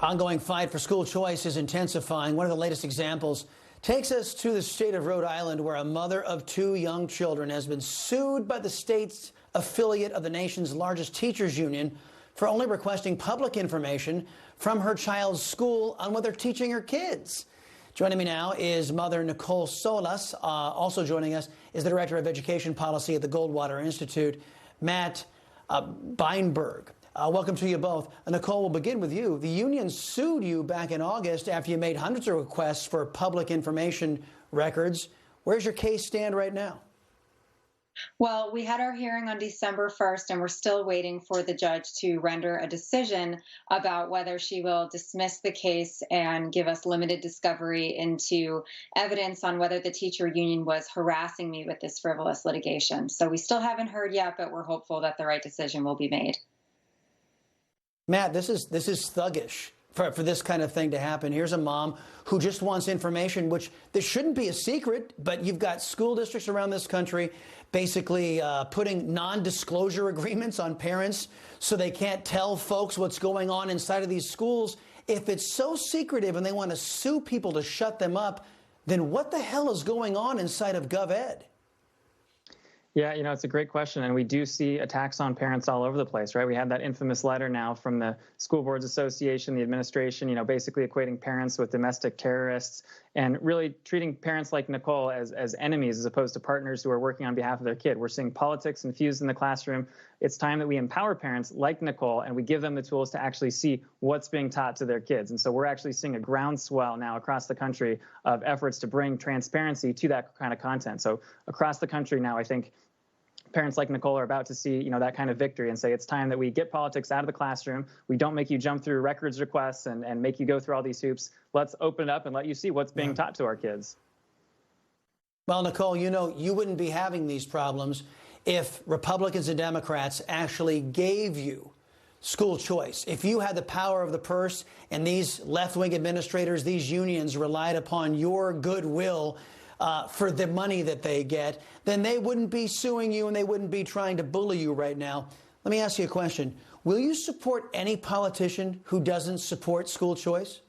Ongoing fight for school choice is intensifying. One of the latest examples takes us to the state of Rhode Island, where a mother of two young children has been sued by the state's affiliate of the nation's largest teachers union for only requesting public information from her child's school on what they're teaching her kids. Joining me now is mother Nicole Solas. Also joining us is the Director of Education Policy at the Goldwater Institute, Matt Beienburg. Welcome to you both. Nicole, we'll begin with you. The union sued you back in August after you made hundreds of requests for public information records. Where's your case stand right now? Well, we had our hearing on December 1st, and we're still waiting for the judge to render a decision about whether she will dismiss the case and give us limited discovery into evidence on whether the teacher union was harassing me with this frivolous litigation. So we still haven't heard yet, but we're hopeful that the right decision will be made. Matt, this is thuggish for this kind of thing to happen. Here's a mom who just wants information, which this shouldn't be a secret, but you've got school districts around this country basically putting non-disclosure agreements on parents so they can't tell folks what's going on inside of these schools. If it's so secretive and they want to sue people to shut them up, then what the hell is going on inside of GovEd? Yeah, it's a great question, and we do see attacks on parents all over the place, right? We had that infamous letter now from the School Boards Association, the administration, basically equating parents with domestic terrorists and really treating parents like Nicole as enemies as opposed to partners who are working on behalf of their kid. We're seeing politics infused in the classroom. It's time that we empower parents like Nicole and we give them the tools to actually see what's being taught to their kids. And so we're actually seeing a groundswell now across the country of efforts to bring transparency to that kind of content. So across the country now, I think parents like Nicole are about to see, that kind of victory and say it's time that we get politics out of the classroom. We don't make you jump through records requests and make you go through all these hoops. Let's open it up and let you see what's being taught to our kids. Well, Nicole, you wouldn't be having these problems if Republicans and Democrats actually gave you school choice. If you had the power of the purse and these left-wing administrators, these unions relied upon your goodwill for the money that they get, then they wouldn't be suing you and they wouldn't be trying to bully you right now. Let me ask you a question. Will you support any politician who doesn't support school choice?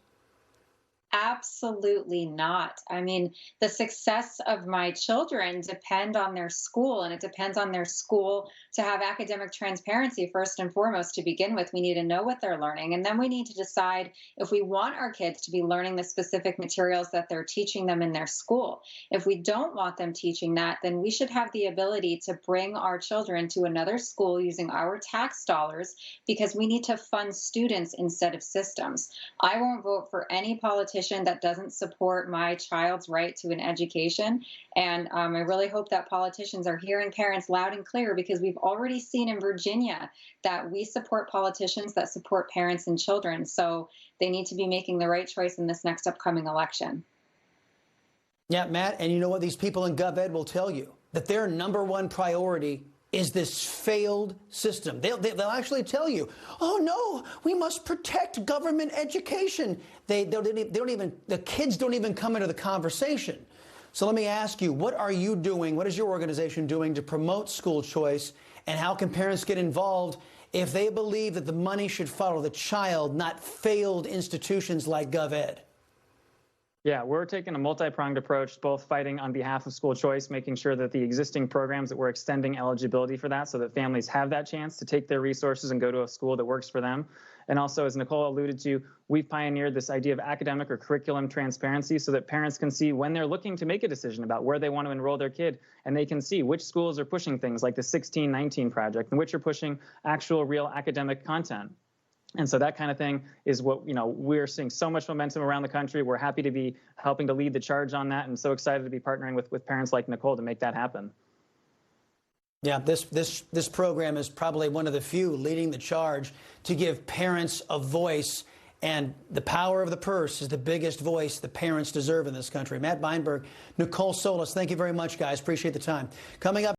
Absolutely not. I mean, the success of my children depend on their school, and it depends on their school to have academic transparency first and foremost. To begin with, we need to know what they're learning, and then we need to decide if we want our kids to be learning the specific materials that they're teaching them in their school. If we don't want them teaching that, then we should have the ability to bring our children to another school using our tax dollars, because we need to fund students instead of systems. I won't vote for any politician that doesn't support my child's right to an education. And I really hope that politicians are hearing parents loud and clear, because we've already seen in Virginia that we support politicians that support parents and children. So they need to be making the right choice in this next upcoming election. Yeah, Matt, and you know what? These people in GovEd will tell you that their number one priority is this failed system. They'll actually tell you, oh no, we must protect government education. The kids don't even come into the conversation. So let me ask you, what are you doing? What is your organization doing to promote school choice? And how can parents get involved if they believe that the money should follow the child, not failed institutions like GovEd? Yeah, we're taking a multi-pronged approach, both fighting on behalf of school choice, making sure that the existing programs that we're extending eligibility for that so that families have that chance to take their resources and go to a school that works for them. And also, as Nicole alluded to, we've pioneered this idea of academic or curriculum transparency so that parents can see when they're looking to make a decision about where they want to enroll their kid, and they can see which schools are pushing things like the 1619 project and which are pushing actual real academic content. And so that kind of thing is what, we're seeing so much momentum around the country. We're happy to be helping to lead the charge on that, and so excited to be partnering with parents like Nicole to make that happen. Yeah, this program is probably one of the few leading the charge to give parents a voice, and the power of the purse is the biggest voice the parents deserve in this country. Matt Beienburg, Nicole Solas, thank you very much, guys. Appreciate the time. Coming up.